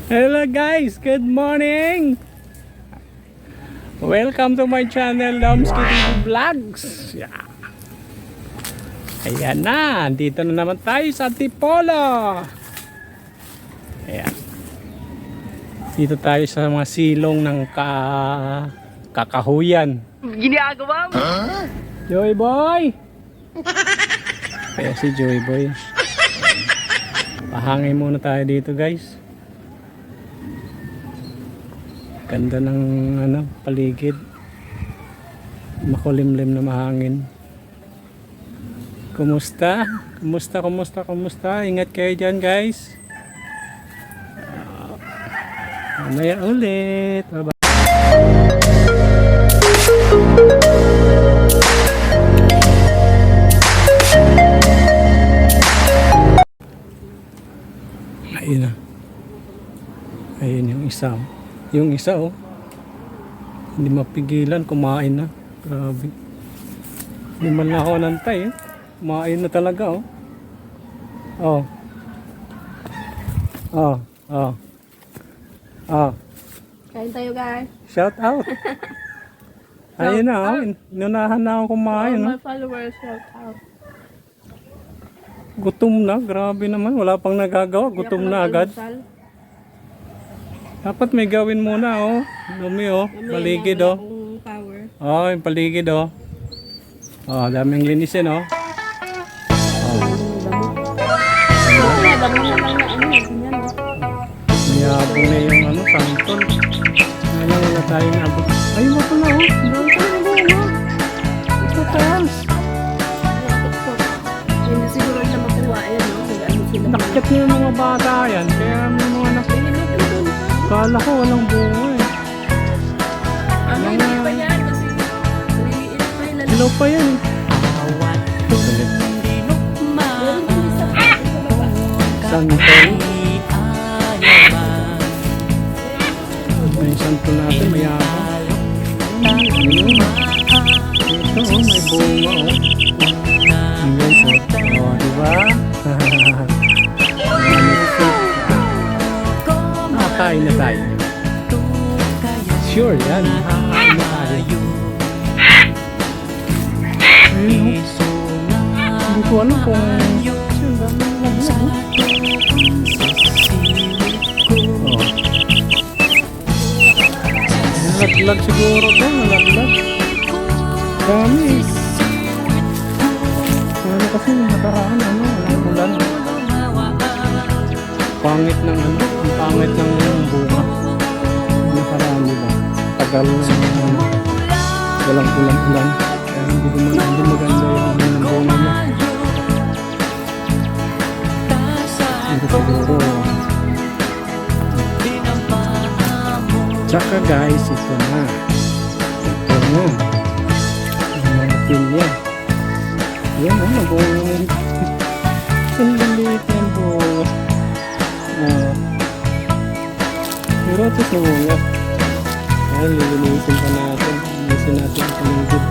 Hello guys, good morning. Welcome to my channel, Domski TV Vlogs. Yeah. Ayan na, dito na naman tayo sa Antipolo. Ayan. Dito tayo sa mga silong ng kakahuyan. Ginagawa mo? Joy Boy! Kaya si Joy Boy. Pahangin muna tayo dito guys. Ganda ng paligid. Makulimlim na mahangin. Kumusta? Kumusta? Ingat kayo dyan guys. Mamaya ulit. Bye-bye. Ayun na. Ayun yung isa. Yung isa oh. Hindi mapigilan, kumain na. Grabe. Hindi man na ako nantay eh. Kumain na talaga oh. Oh. Oh. Oh. Oh. Kain tayo guys. Shout out. Ayun na oh. Inunahan na ako kumain All oh. my followers, shout out. Gutom na, grabe naman. Wala pang nagagawa, gutom na agad. Dapat may gawin muna oh. Dumi oh, paligid oh. Oh, yung paligid oh. Oh, daming linisin oh. Mayabong na yung santol. Ngayon wala tayo nabot. Ay, wala pala oh. Doon tayo na oh. Ito taas. Hindi siguro siya makuha yan, no? Nakakit niyo yung mga bata yan. Kaya may mga kala ko walang bunga eh. Ano, hindi pa yan kasi maliliit pa yun. Hello pa yan eh. Santol. May santol natin, mayabang. Ito oh, may bunga oh. Ang guys oh. Oh, diba? Kain na tayo. Sure yan. Kain na tayo. Ayun oh. Hindi ko alam kung nalaglag siguro to, nalaglag. Dami. Ano kasi nakaraan walang ulan. Pangit ng ang pangit ng bunga. Nakaraan diba? Tagal na walang ulan-ulan. Kaya hindi maganda yung bunga niya. Hindi siguro. Tsaka guys, ito na. Ito na. Ang mga pilya. Yan o, mag-uungin. Ang liliit ng bunga. Pero ito sa bunga. Ayan, lilinisin pa natin. Lilinisin natin ang paligid.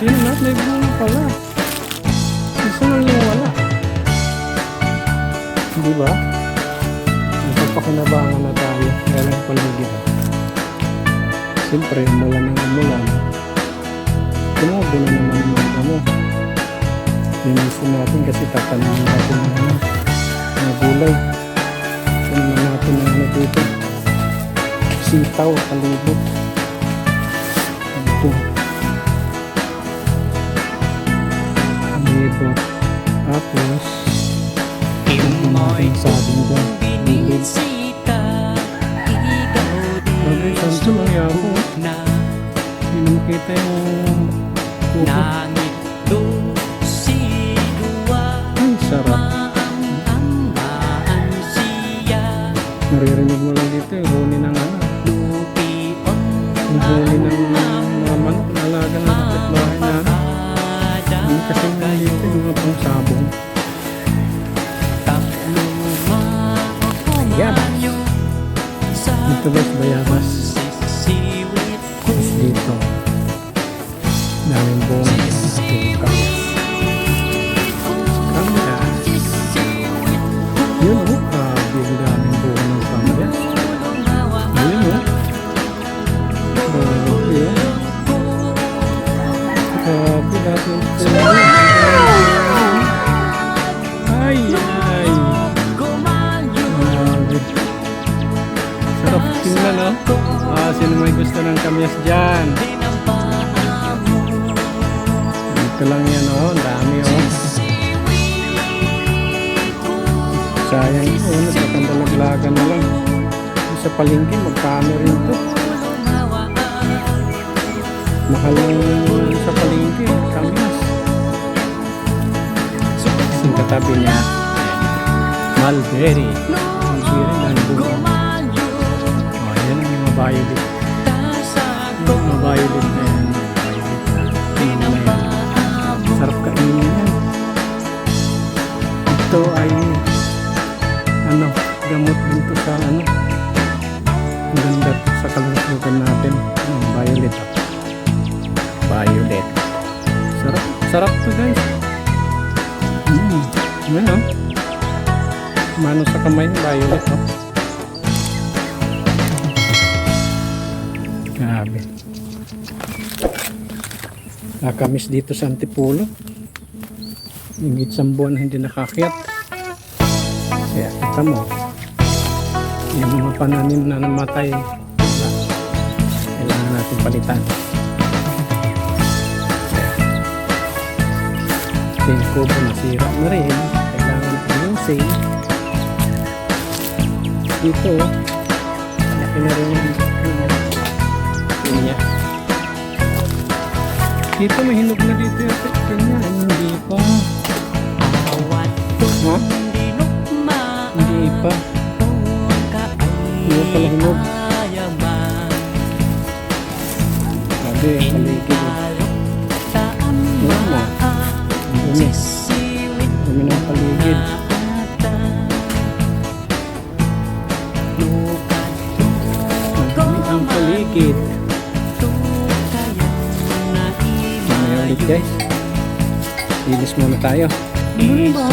Ayun na, may bunga pala. Gusto nang yung wala. Diba? Napapakinabangan na tayo. Kaya lang paligid. Siyempre, umulan ng umulan. Tumubo na naman yung mga mo. Linisin natin kasi tatanin natin mga gulay. Tanaman natin ng dito. Sitaw, palibot. Ito. Palibot. Tapos, yung sabing dyan. Bilid. Bagay, santo lang yabo. Hindi mo makita yung kuko. Ang sarap. Naririnig mo lang dito yung huni ng yung huni ng mga manok na alaga ng kapitbahay namin. Hindi kasi nga dito yung mga pang sabong. Ayan. Dito guys, bayabas. Tapos dito. Daming bunga ng ating kamay. Kamay. Yun o, ang daming bunga ng kamay. may gusto ng kamyas dyan. Dito lang yan oh, ang dami oh. Sayang oh, nagpakandalaglagan na lang. Sa palengke, magkano rin to? Mahal lang sa palengke, kamyas. Yung katabi niya, mulberry. Mulberry lang bunga. Oh, yan ang mga violet. Yung mga violet na yan. Violet na yan. Sarap kainin yan. Ito ay ano, gamot din to sa ano. Ang ganda sa kalusugan natin. Violet. Violet. Sarap. Sarap to guys. Yan o. Mano sa kamay ng violet o. Grabe. Nakamiss dito sa Antipolo. Hingit sa buwan hindi nakakyat. Kaya kita mo. Yung mga pananim na namatay. Kailangan natin palitan. Yung kubo nasira na rin. Kailangan ayusin. Dito, laki na rin yung kanya. Dito may hinog na dito yung kanya. Hindi pa. Ha? Hindi pa. Hindi pa pala hinog. Sabi, paligid. Wala na. Dumi. Dumi ng paligid. Dumi ang paligid. Mamaya ulit guys. Linis muna tayo. Ano ba?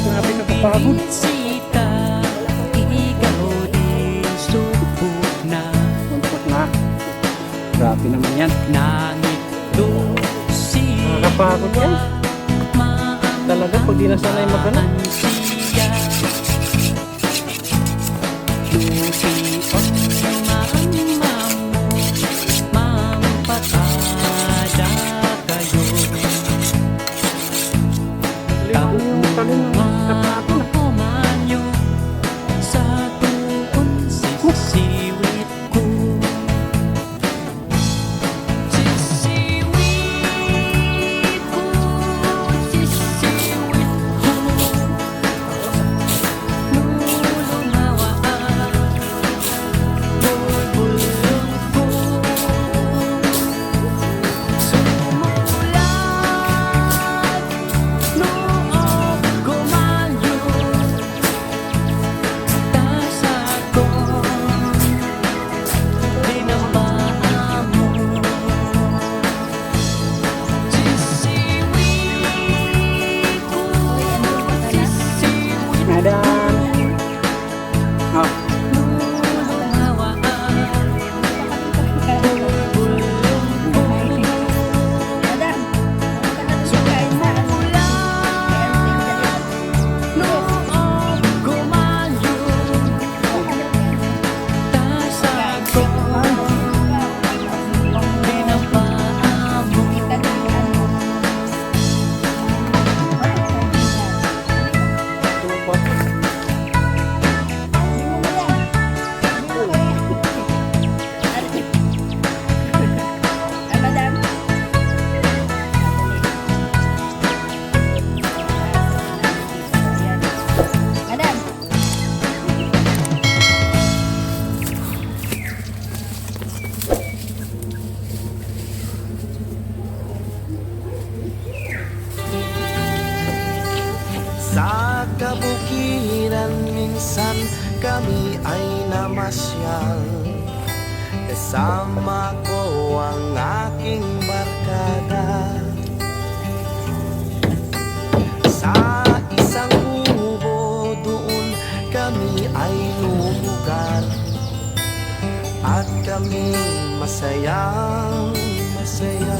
Grabe nakapagod. Muntok na. Grabe naman yan. Nakapagod yan. Talaga pag di nasanay magana. kabukiran minsan kami ay namasyal. Kasama ko ang aking barkada. Sa isang kubo doon kami ay lumugar. At kami masayang masaya.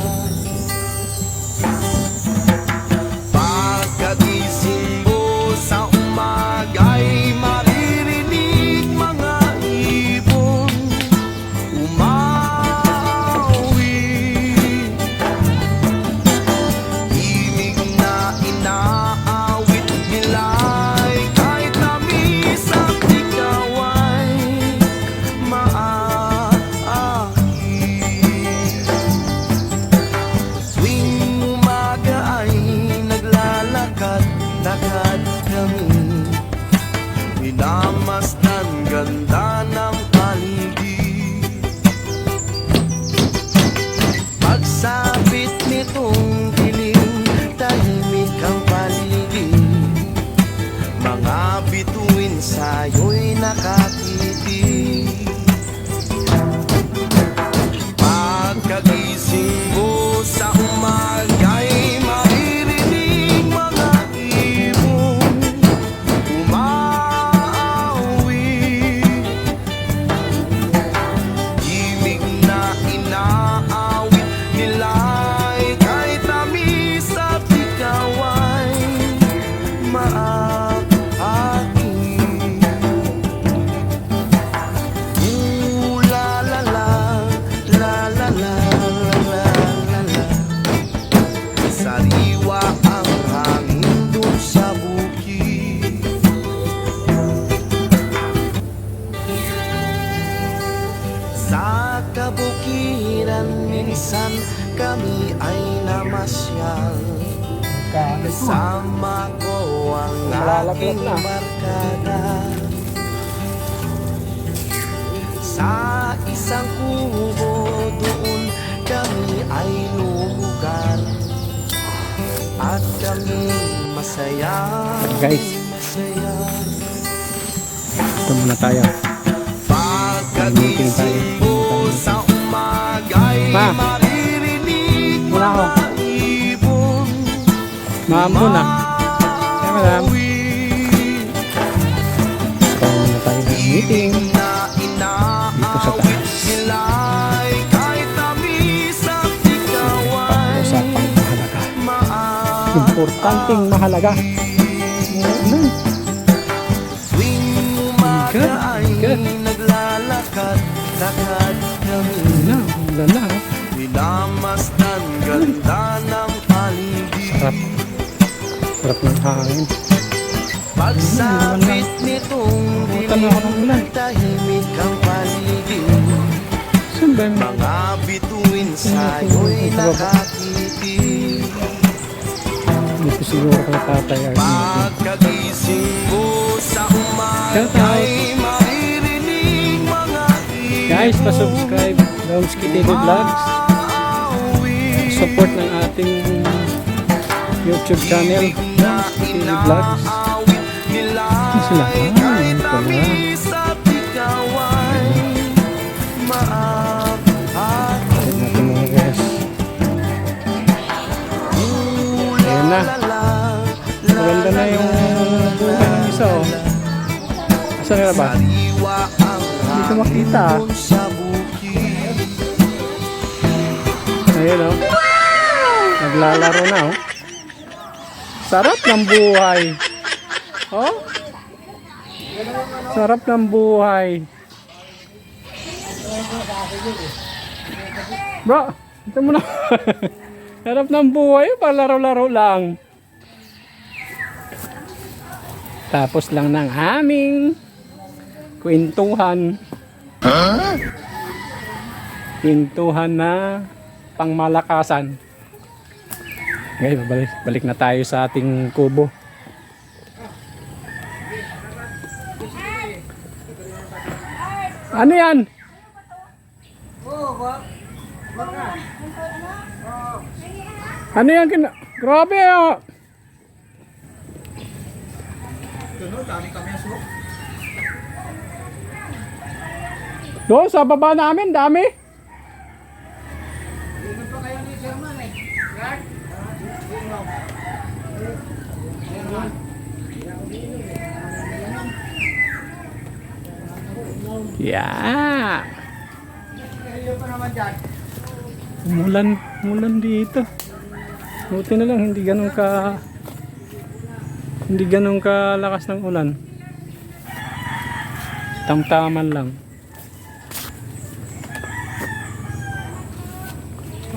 Pagkagising mo sa umaga'y maririnig mga ibon umawi. Himig na inaawit nila'y kahit tamis at ikaw ay maahit. Tuwing umaga ay naglalakad-lakad kami, minamasdan ganda ng paligid. Pagsabit nitong dilim, tahimik ang paligid. Mga bituin sa'yo'y nakatitig. Pagkagising mo sa umaga'y maririnig mga ibon umawi. Himig na inaawit nila'y kahit tamis at ikaw ay maahit. Ooh la la la, la la la, la la la. Sariwa ang hangin dun sa bukid. Sa kabukiran minsan kami ay namasyal. Kasama ko ang aking barkada. Sa isang kubo doon kami ay lumugar. At kami masaya Guys, masaya. ito muna tayo. Meeting tayo. Pagkagising mo sa umaga'y Ma. maririnig Wala ako. mga ibon Ma'am muna. Kaya madam. umawi. Ito muna tayo ng meeting. Na Dito sa inaawit taas. nila'y kahit tamis at ikaw ay Usapang mahalaga. maahit. Importanteng mahalaga. Ano? Tuwing umaga ay Good. naglalakad-lakad kami, Wala. Wala na. Oh. minamasdan ganda ng paligid. Sarap. Sarap ng hangin. Pagsabit nitong Butan na ako ng ulan. dilim, tahimik ang paligid. Saan ba yung Mga bituin sa'yo'y nakatitig. dito siguro kay tatay ay meeting. Pagkagising mo sa Shout umaga'y maririnig mga Guys, pa-subscribe Domski TV Vlogs. Support ng ating YouTube channel Domski TV Vlogs. Ano sila? Ano pala? Check natin mga guys. Ayan na. Maganda na yung buhay ng isa oh. Asan na ba? Hindi ko makita ah. Ayun oh. Naglalaro na oh. Sarap ng buhay. Oh. Sarap ng buhay. Bro, ito mo na. Sarap ng buhay, palaro-laro lang. Tapos lang ng aming kwentuhan. Kwentuhan na pangmalakasan. Okay, balik na tayo sa ating kubo. Ano yan? Ano yan? Grabe ah! dami kami aso. Doon sa baba namin, dami. Ano pa kayo ni Sherman eh? Guard? Yeah. Kayo pa naman dyan. Umulan dito. Buti na lang hindi ganun ka lakas ng ulan. Tamtaman lang.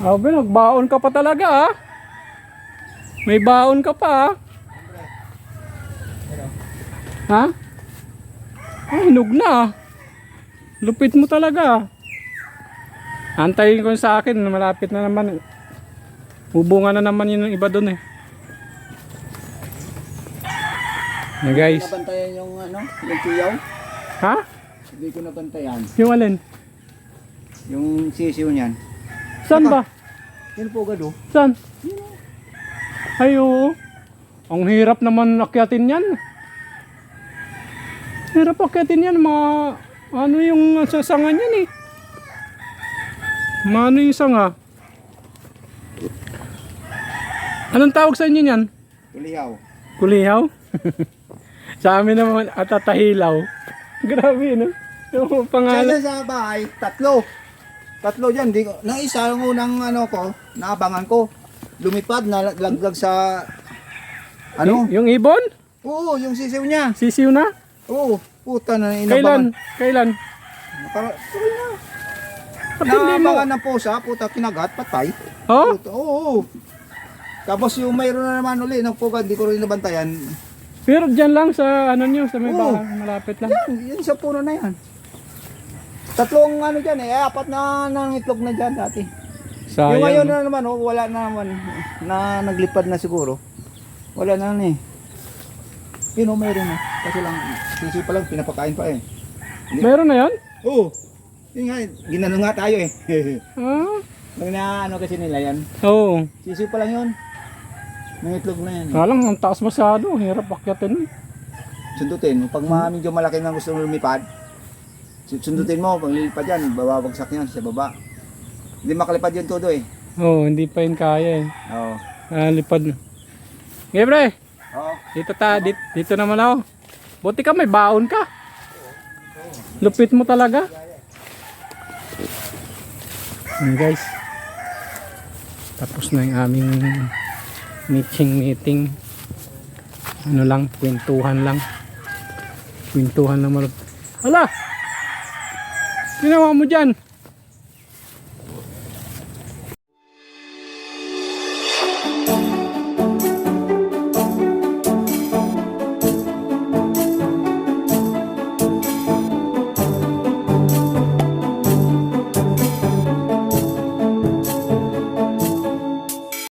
Abe, nagbaon ka pa talaga ah. May baon ka pa ah. Ha? Ay, hinog na ah. Lupit mo talaga. Antayin ko sa akin, malapit na naman. Hubungan na naman yun ng iba doon eh. Na guys. Nabantayan yung ano, yung tiyaw. Ha? Hindi ko nabantayan. Yung alin? Yung sisiw niyan. Saan ba? Yan po gado. Saan? Ay oo. Ang hirap naman akyatin yan. Hirap akyatin yan. Ano yung sasangan yan eh. Ano yung sanga? Anong tawag sa inyo yan? Tulihaw. Kulihaw? Sa amin naman atatahilaw. Grabe no? Yung pangalan. Sa bahay, tatlo. Tatlo dyan. Nang isa, yung unang ano ko, naabangan ko. Lumipad, nalaglag sa ano? Yung ibon? Oo, yung sisiw niya. Sisiw na? Oo, puta na inabangan. Kailan? Tuloy na. Ba't hindi mo? Naabangan ng pusa, puta kinagat, patay. Oh? Puta, oo. Tapos yung mayroon na naman uli, nagpugad, di ko rin nabantayan. Pero dyan lang sa ano nyo, sa may Oo. bahay, malapit lang. Yan sa puno na yan. Tatlong ano dyan apat na nangitlog na dyan dati. Sayang. Yung ngayon na naman, wala na naman, na naglipad na siguro. Wala na eh. Yun mayroon na. Kasi lang, sisi pa lang, pinapakain pa eh. Meron na yan? Oo. Yun nga, ginano nga tayo eh. Ah? Nung na ano kasi nila yan. Oo. Sisi pa lang yun. Nangitlog na yan. Alam, ang taas masyado. Hirap akyatin. Sundutin, pag medyo malaki na gusto mo lumipad, sundutin mo, pag lilipad yan, babagsak yan sa baba. Hindi makalipad yun todo eh. Oo, hindi pa yun kaya eh. Oo. Lipad na. Okay, pre. Oo. Dito naman ako. Buti ka, may baon ka. Lupit mo talaga. Guys. Tapos na yung aming meeting. Ano lang, kwentuhan lang. Kwentuhan lang malupit. Hala! Ginawa mo dyan?